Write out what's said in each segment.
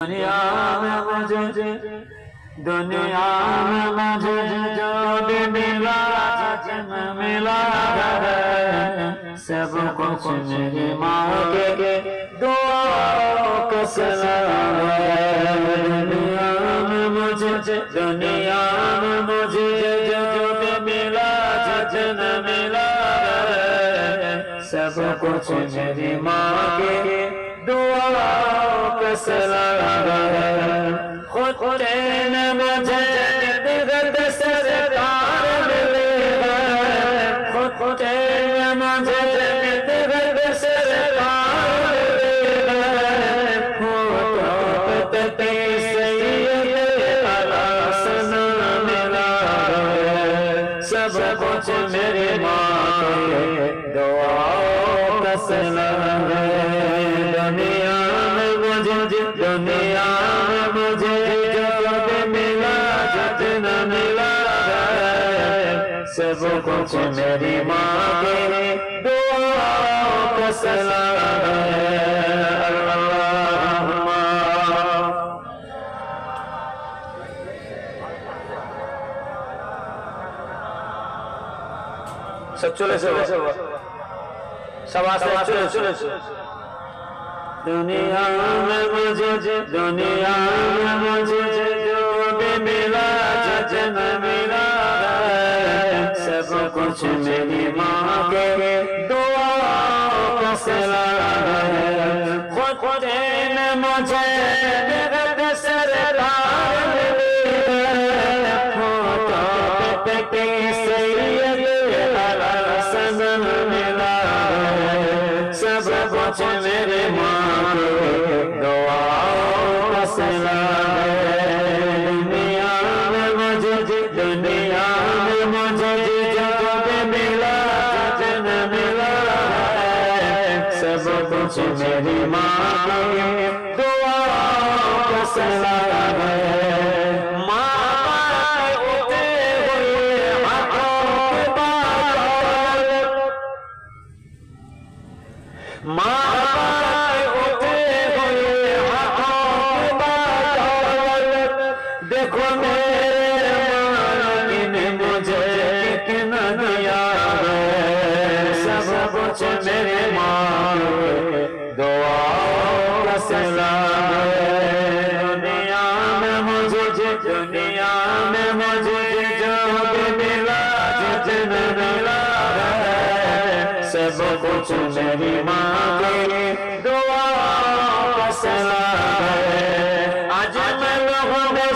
दुनिया में मुझे जो भी मिला जन्म मिला है सब कुछ मेरी माँ के दुआओं का सिला है। दुनिया में मुझे जो भी मिला जन्म मिला है सब कुछ मेरी माँ के दुआओं का सिला है। खुद ने मुझे दिगत सरकार मिली है, खुद ने मुझे दिगत सरकार मिली है। होते सैयद आसन मिला है सब कुछ मेरी माँ के दुआओं का सिला है। दुनिया में मुझे जो भी मिला जितना मिला है सब कुछ मेरी माँ के दुआओं का सिला है। सब चले सब दुनिया में मुझे जो भी मिला जितना मिला है सब कुछ मेरी माँ के दुआओं का सिला है। खुद ने मुझे दिगत सरकार मिली है, होते सैयद आसन मिला है सब कुछ मेरे माँ के दुआओं का सिला है। दुनिया में मुझे जो भी मिला जितना मिला है सब कुछ मेरी माँ के दुआओं का सिला है। देखो मेरे मालिक ने मुझे कितना दिया है सब कुछ मेरे माँ के दुआओं का सिला है। दुनिया में मुझे जो भी मिला जितना मिला है सब कुछ मेरी माँ के दुआओं का सिला है। आज मैं लोगों में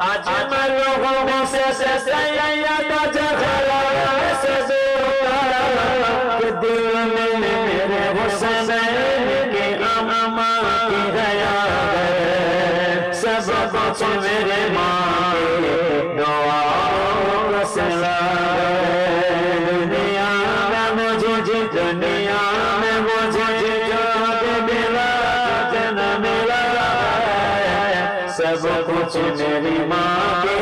आज मैं लोगों में कि दिल में मेरे हुसैन के अम्मा की गया है सब कुछ मेरे माँ के दुआओं का सिला है। दुनिया में मुझे जो भी मिला जितना मिला है सब कुछ मेरी माँ के